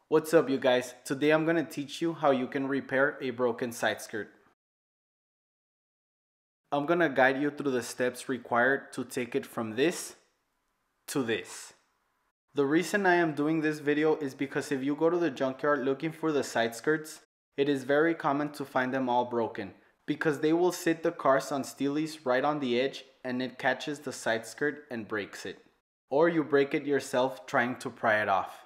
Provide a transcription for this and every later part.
What's up, you guys? Today I'm going to teach you how you can repair a broken side skirt. I'm going to guide you through the steps required to take it from this to this. The reason I am doing this video is because if you go to the junkyard looking for the side skirts, it is very common to find them all broken because they will sit the cars on steelies right on the edge and it catches the side skirt and breaks it. Or you break it yourself trying to pry it off.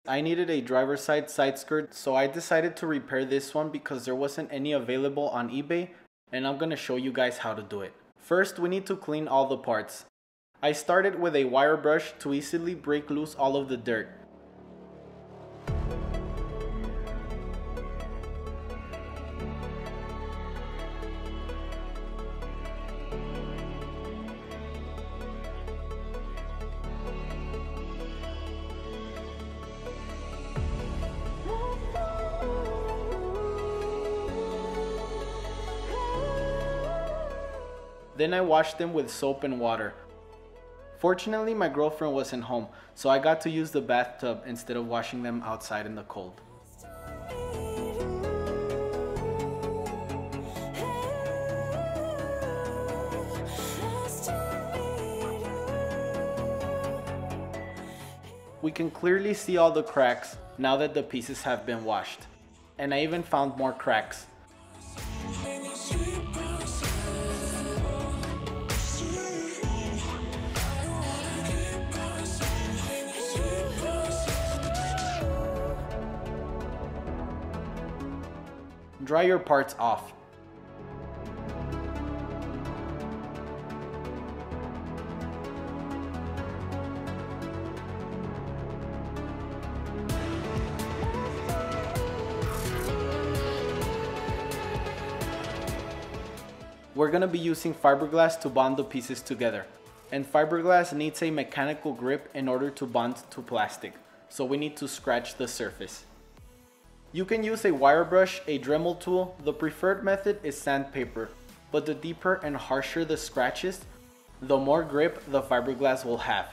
I needed a driver's side skirt, so I decided to repair this one because there wasn't any available on eBay, and I'm going to show you guys how to do it. First, we need to clean all the parts. I started with a wire brush to easily break loose all of the dirt. Then I washed them with soap and water. Fortunately, my girlfriend wasn't home, so I got to use the bathtub instead of washing them outside in the cold. We can clearly see all the cracks now that the pieces have been washed. And I even found more cracks. Dry your parts off. We're going to be using fiberglass to bond the pieces together. And fiberglass needs a mechanical grip in order to bond to plastic, so we need to scratch the surface. You can use a wire brush, a Dremel tool. The preferred method is sandpaper, but the deeper and harsher the scratches, the more grip the fiberglass will have.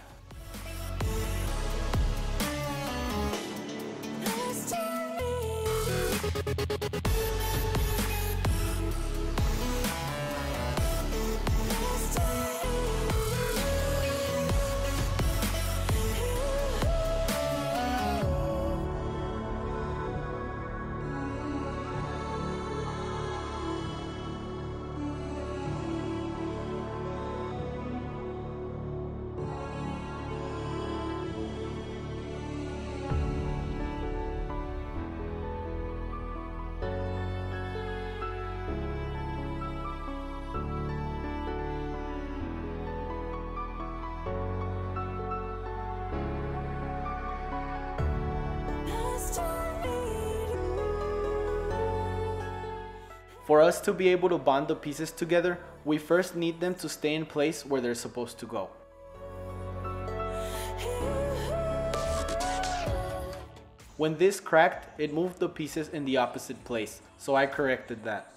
For us to be able to bond the pieces together, we first need them to stay in place where they're supposed to go. When this cracked, it moved the pieces in the opposite place, so I corrected that.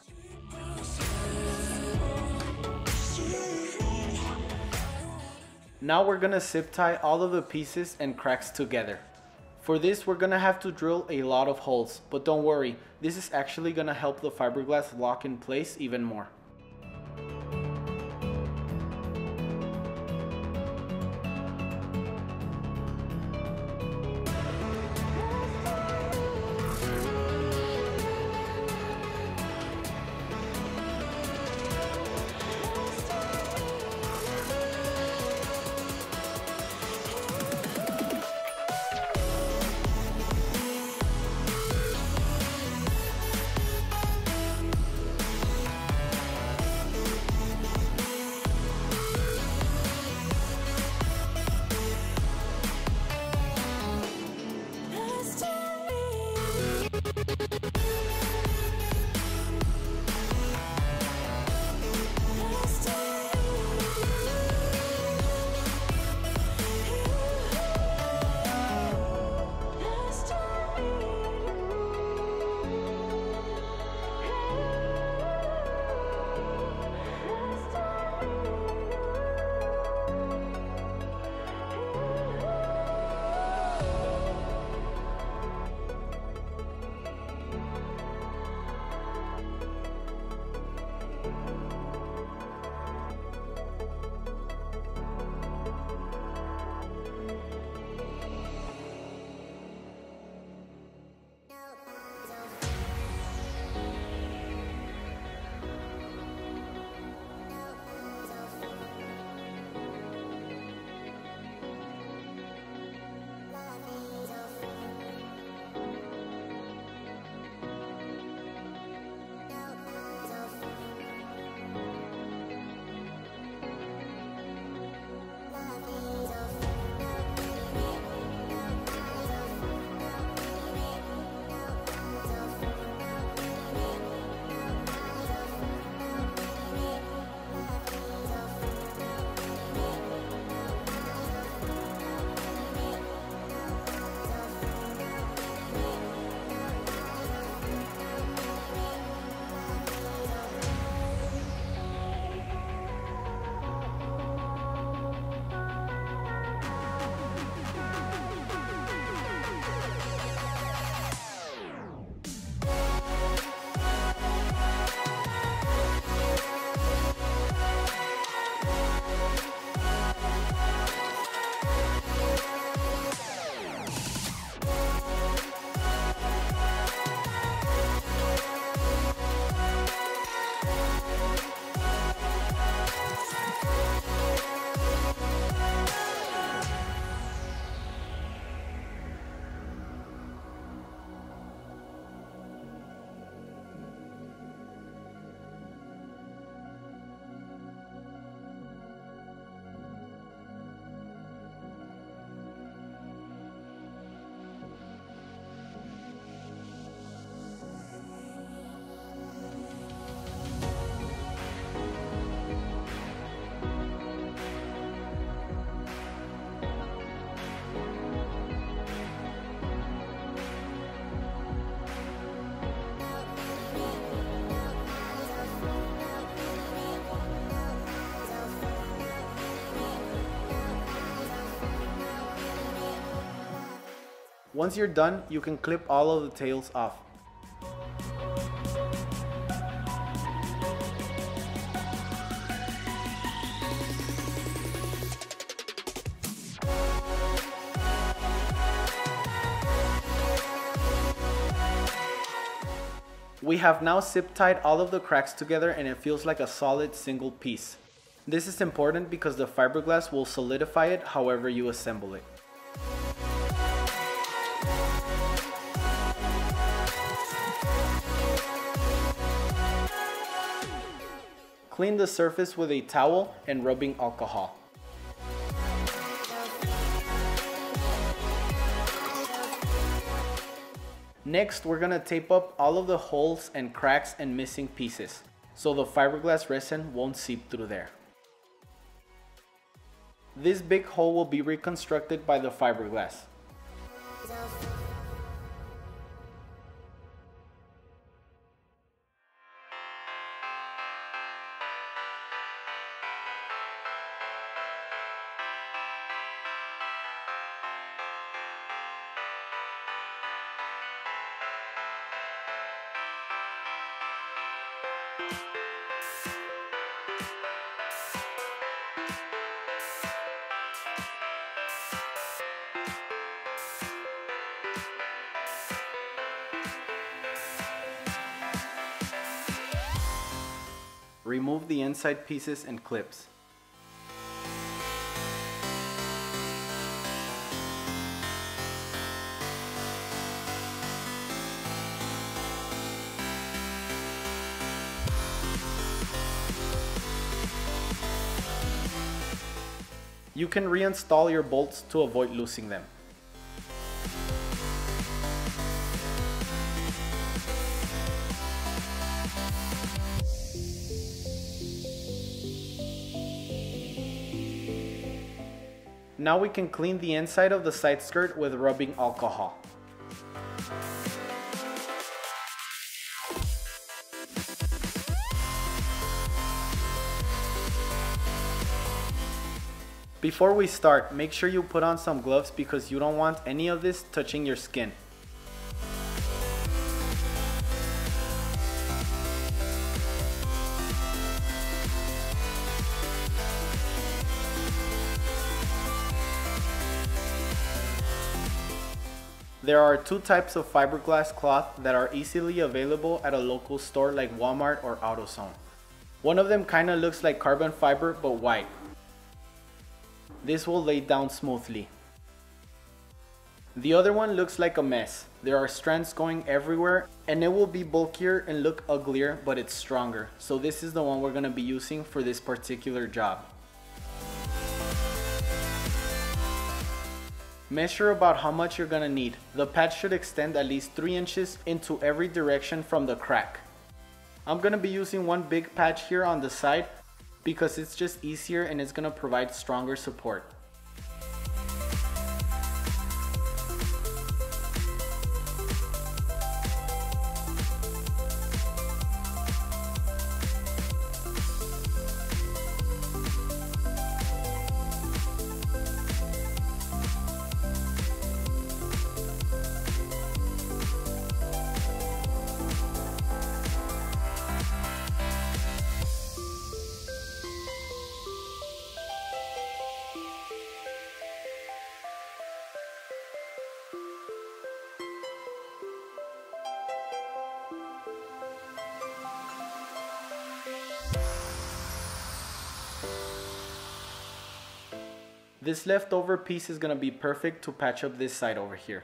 Now we're gonna zip tie all of the pieces and cracks together. For this, we're gonna have to drill a lot of holes, but don't worry, this is actually gonna help the fiberglass lock in place even more. Once you're done, you can clip all of the tails off. We have now zip tied all of the cracks together and it feels like a solid single piece. This is important because the fiberglass will solidify it however you assemble it. Clean the surface with a towel and rubbing alcohol. Next, we're gonna tape up all of the holes and cracks and missing pieces, so the fiberglass resin won't seep through there. This big hole will be reconstructed by the fiberglass. Remove the inside pieces and clips. You can reinstall your bolts to avoid losing them. Now we can clean the inside of the side skirt with rubbing alcohol. Before we start, make sure you put on some gloves because you don't want any of this touching your skin. There are two types of fiberglass cloth that are easily available at a local store like Walmart or AutoZone. One of them kinda looks like carbon fiber but white. This will lay down smoothly. The other one looks like a mess. There are strands going everywhere and it will be bulkier and look uglier, but it's stronger. So this is the one we're gonna be using for this particular job. Measure about how much you're gonna need. The patch should extend at least 3 inches into every direction from the crack. I'm gonna be using one big patch here on the side because it's just easier and it's gonna provide stronger support. This leftover piece is gonna be perfect to patch up this side over here.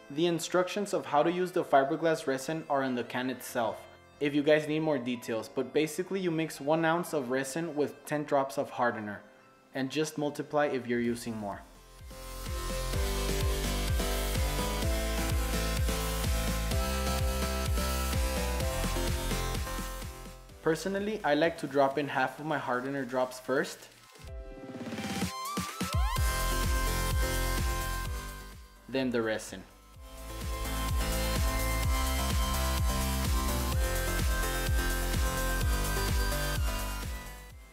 The instructions of how to use the fiberglass resin are in the can itself, if you guys need more details, but basically you mix 1 ounce of resin with 10 drops of hardener, and just multiply if you're using more. Personally, I like to drop in half of my hardener drops first. Then the resin.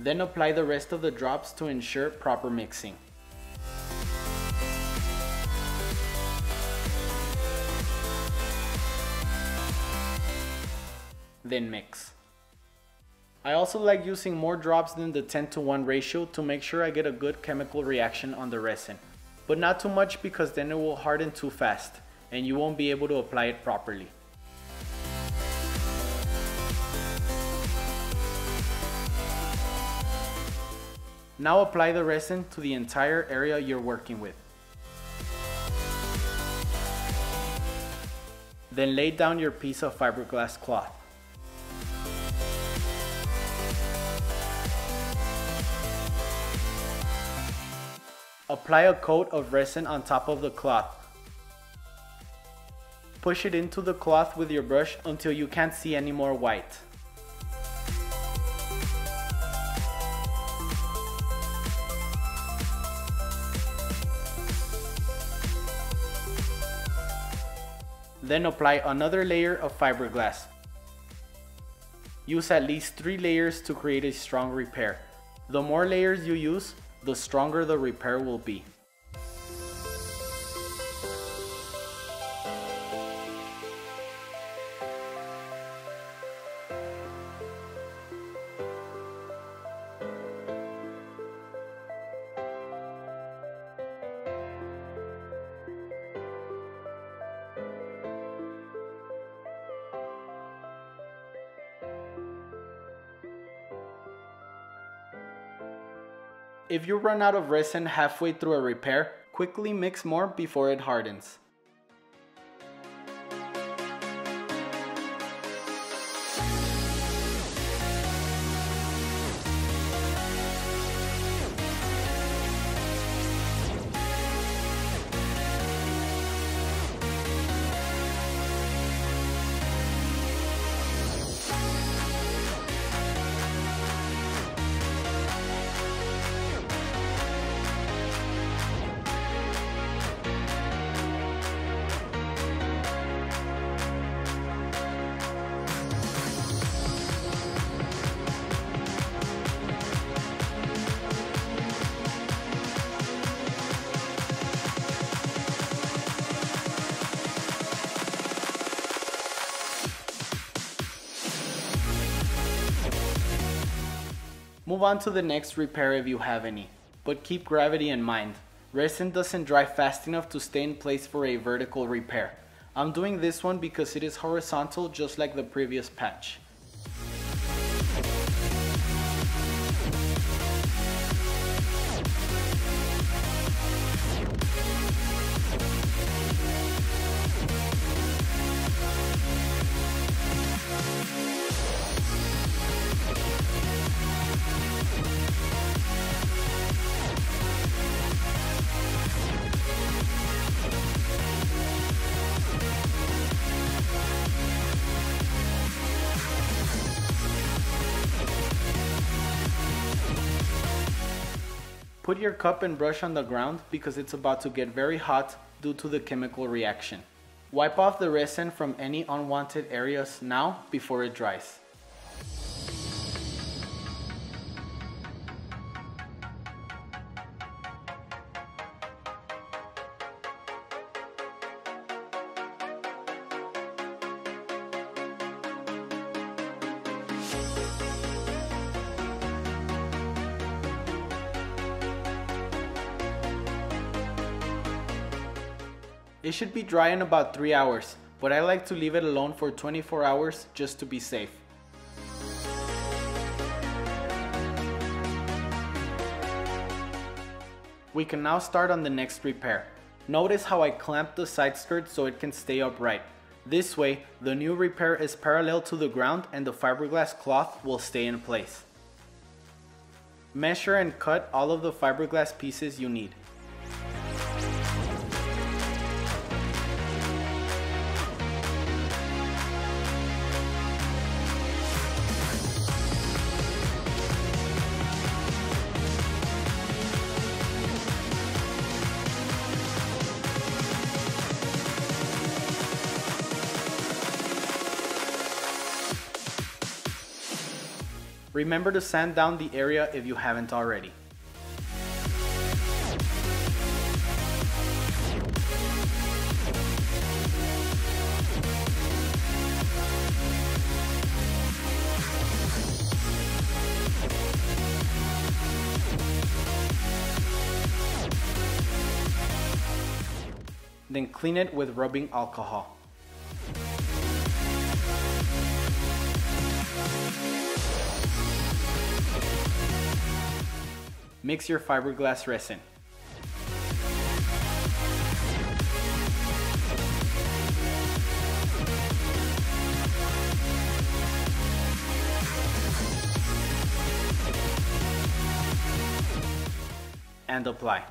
Then apply the rest of the drops to ensure proper mixing. Then mix. I also like using more drops than the 10:1 ratio to make sure I get a good chemical reaction on the resin, but not too much because then it will harden too fast and you won't be able to apply it properly. Now apply the resin to the entire area you're working with. Then lay down your piece of fiberglass cloth. Apply a coat of resin on top of the cloth. Push it into the cloth with your brush until you can't see any more white. Then apply another layer of fiberglass. Use at least 3 layers to create a strong repair. The more layers you use, the stronger the repair will be. If you run out of resin halfway through a repair, quickly mix more before it hardens. Move on to the next repair if you have any, but keep gravity in mind. Resin doesn't dry fast enough to stay in place for a vertical repair. I'm doing this one because it is horizontal just like the previous patch. Put your cup and brush on the ground because it's about to get very hot due to the chemical reaction. Wipe off the resin from any unwanted areas now before it dries. It should be dry in about 3 hours, but I like to leave it alone for 24 hours just to be safe. We can now start on the next repair. Notice how I clamped the side skirt so it can stay upright. This way, the new repair is parallel to the ground and the fiberglass cloth will stay in place. Measure and cut all of the fiberglass pieces you need. Remember to sand down the area if you haven't already. Then clean it with rubbing alcohol. Mix your fiberglass resin. And apply.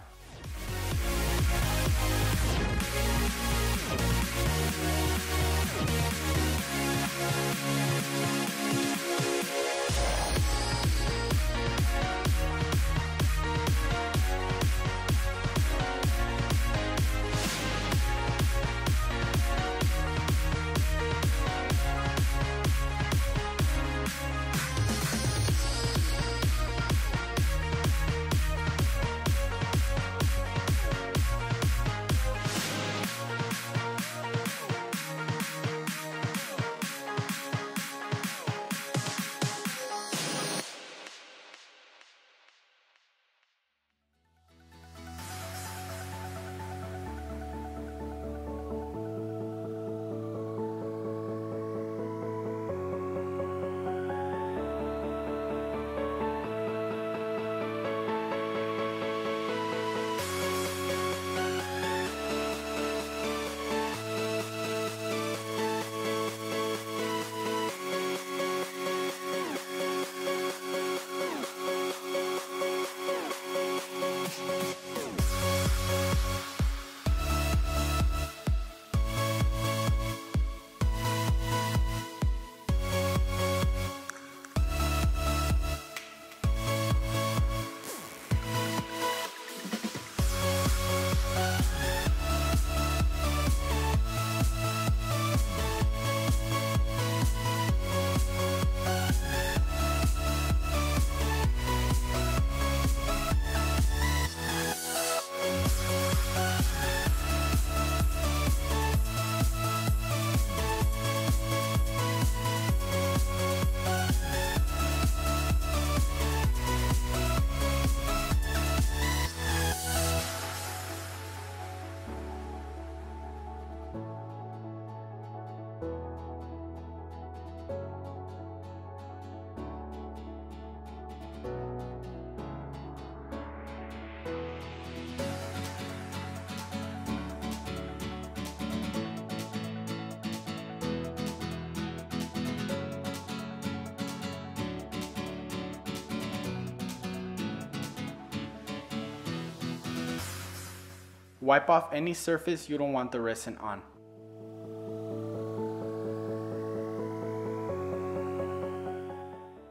Wipe off any surface you don't want the resin on.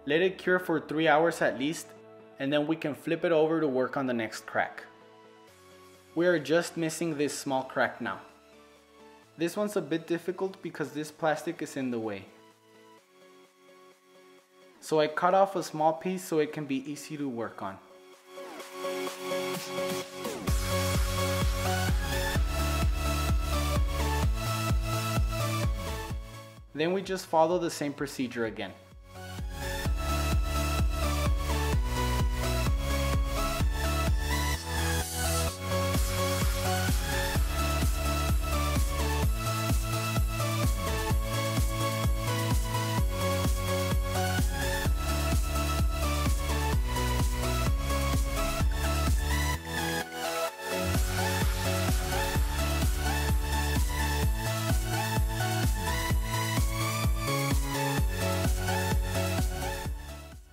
Let it cure for 3 hours at least, and then we can flip it over to work on the next crack. We are just missing this small crack now. This one's a bit difficult because this plastic is in the way. So I cut off a small piece so it can be easy to work on. Then we just follow the same procedure again.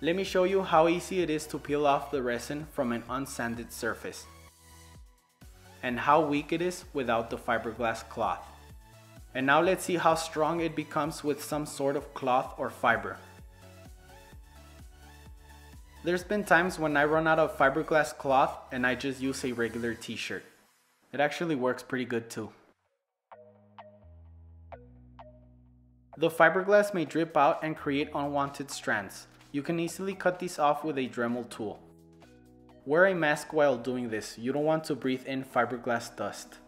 Let me show you how easy it is to peel off the resin from an unsanded surface, and how weak it is without the fiberglass cloth. And now let's see how strong it becomes with some sort of cloth or fiber. There's been times when I run out of fiberglass cloth and I just use a regular t-shirt. It actually works pretty good too. The fiberglass may drip out and create unwanted strands, You can easily cut these off with a Dremel tool. Wear a mask while doing this, you don't want to breathe in fiberglass dust.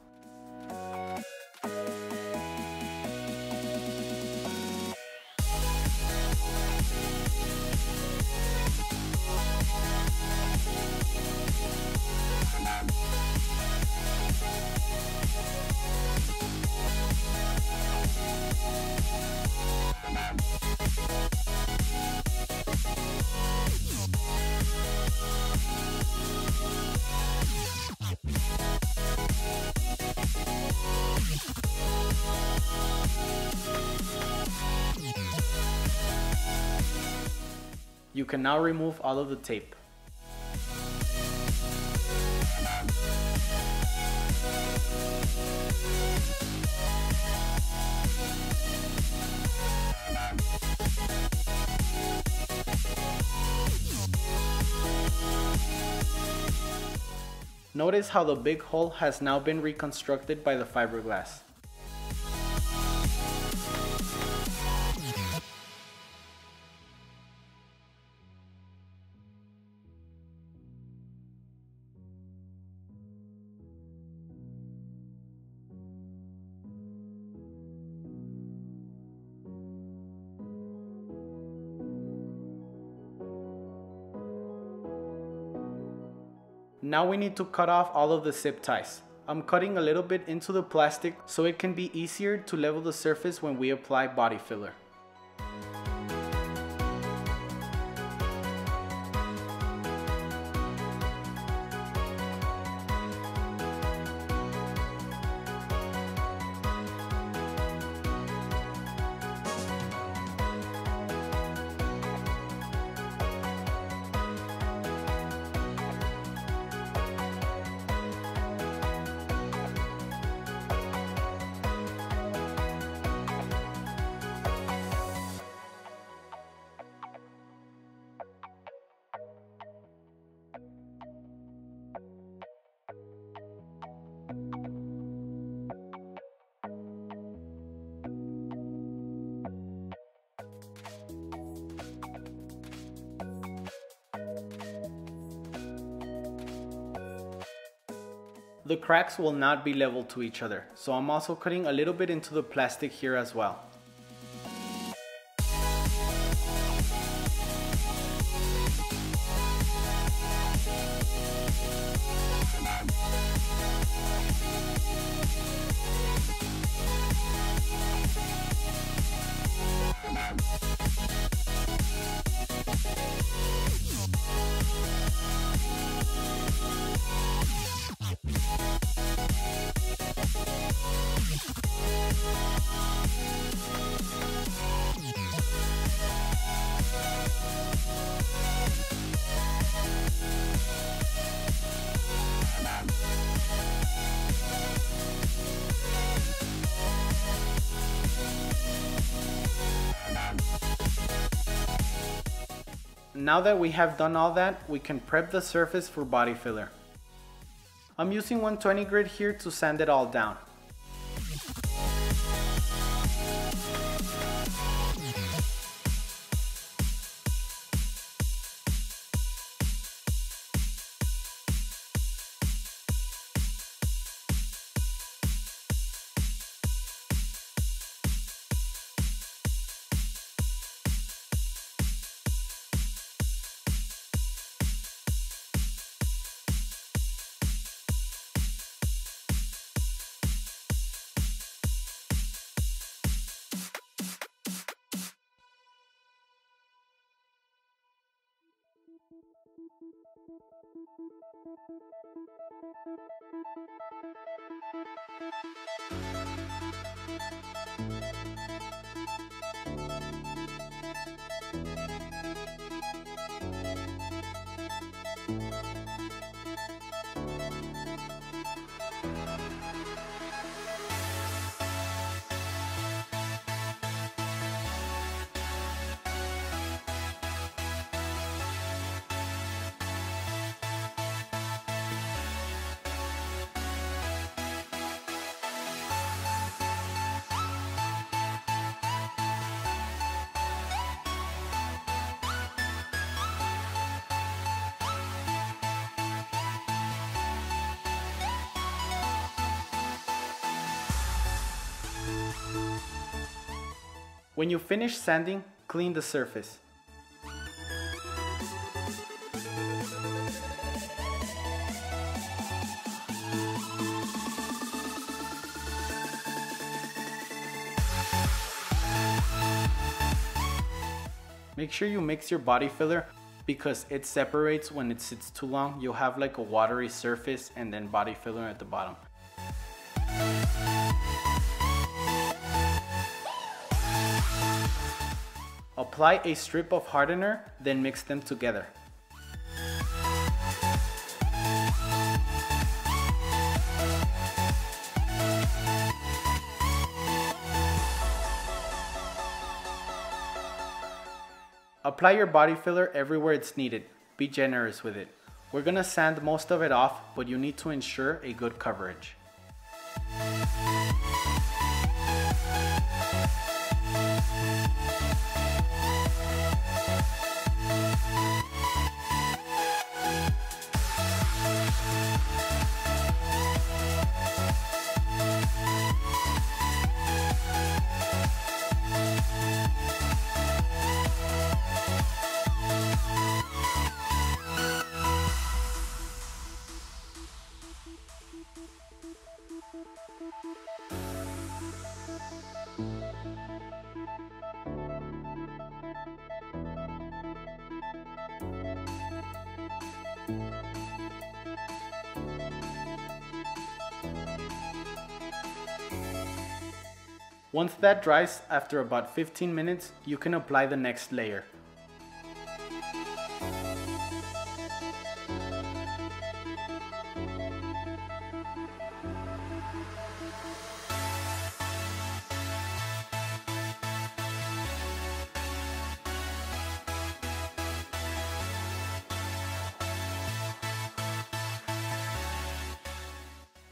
You can now remove all of the tape. Notice how the big hole has now been reconstructed by the fiberglass. Now we need to cut off all of the zip ties. I'm cutting a little bit into the plastic so it can be easier to level the surface when we apply body filler. The cracks will not be level to each other, so I'm also cutting a little bit into the plastic here as well. Now that we have done all that, we can prep the surface for body filler. I'm using 120 grit here to sand it all down. When you finish sanding, clean the surface. Make sure you mix your body filler because it separates when it sits too long. You'll have like a watery surface and then body filler at the bottom. Apply a strip of hardener, then mix them together. Apply your body filler everywhere it's needed. Be generous with it. We're gonna sand most of it off, but you need to ensure a good coverage. Once that dries, after about 15 minutes, you can apply the next layer.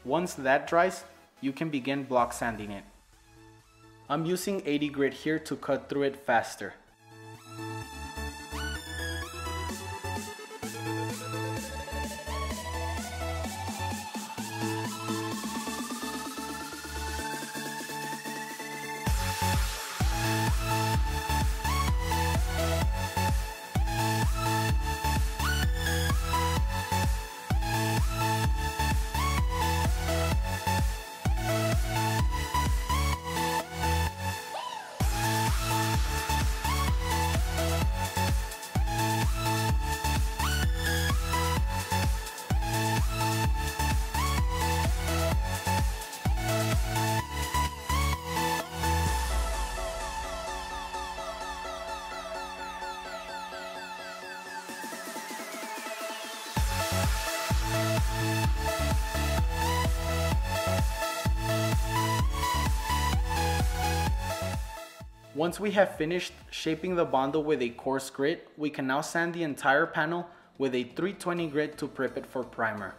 Once that dries, you can begin block sanding it. I'm using 80 grit here to cut through it faster. Once we have finished shaping the bundle with a coarse grit, we can now sand the entire panel with a 320 grit to prep it for primer.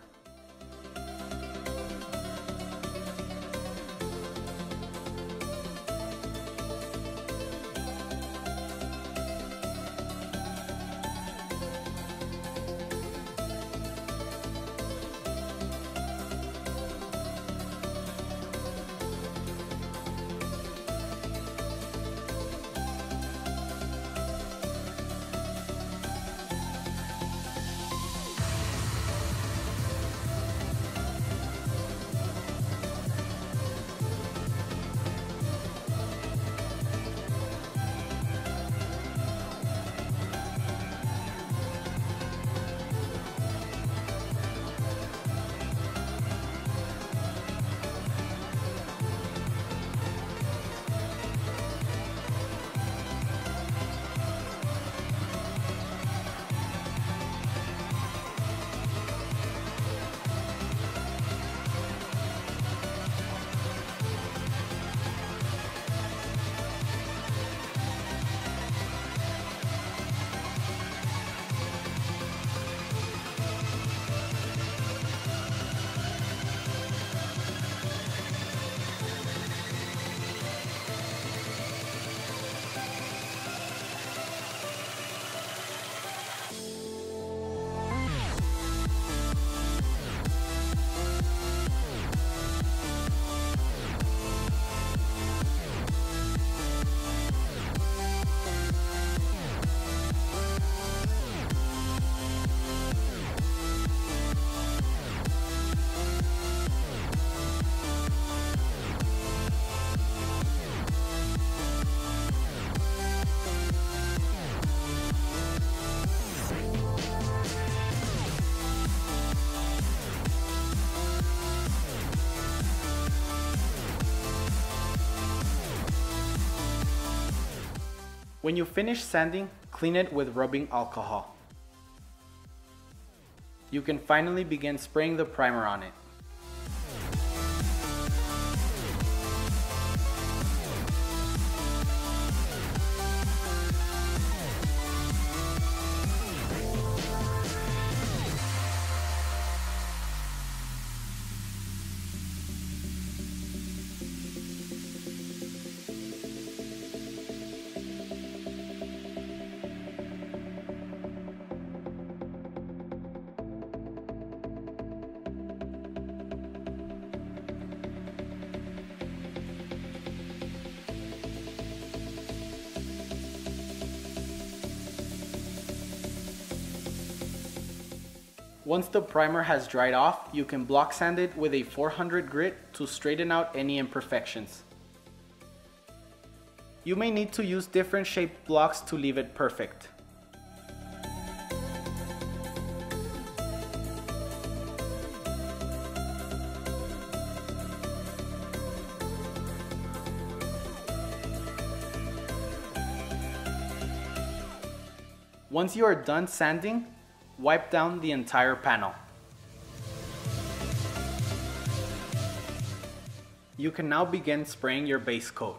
When you finish sanding, clean it with rubbing alcohol. You can finally begin spraying the primer on it. Once the primer has dried off, you can block sand it with a 400 grit to straighten out any imperfections. You may need to use different shaped blocks to leave it perfect. Once you are done sanding, wipe down the entire panel. You can now begin spraying your base coat.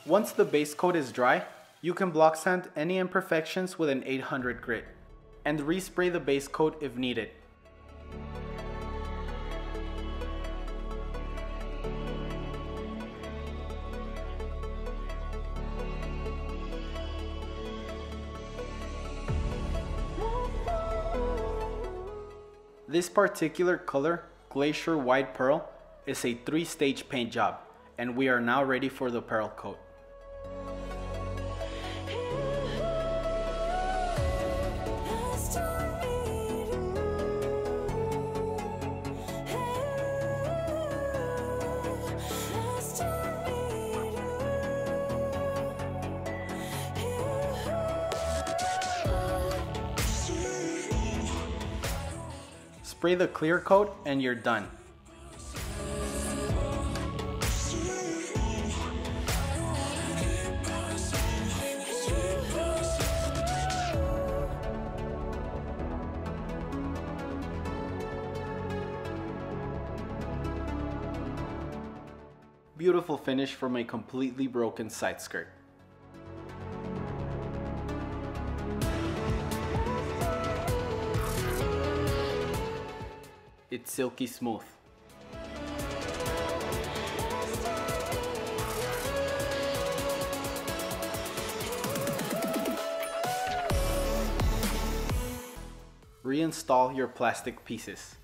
Once the base coat is dry, you can block sand any imperfections with an 800 grit and respray the base coat if needed. This particular color, Glacier White Pearl, is a 3-stage paint job, and we are now ready for the pearl coat. Spray the clear coat and you're done. Beautiful finish from a completely broken side skirt. It's silky smooth. Reinstall your plastic pieces.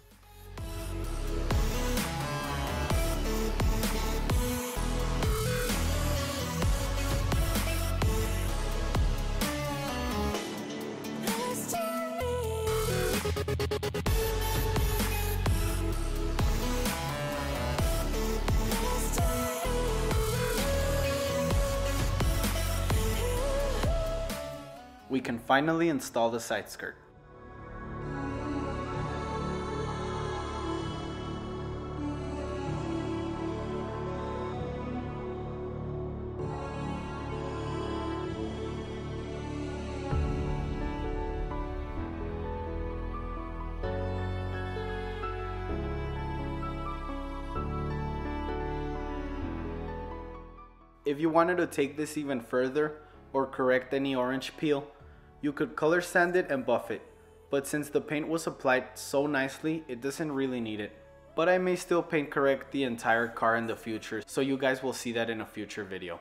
We can finally install the side skirt. If you wanted to take this even further or correct any orange peel, you could color sand it and buff it, but since the paint was applied so nicely, it doesn't really need it. but I may still paint correct the entire car in the future, so you guys will see that in a future video.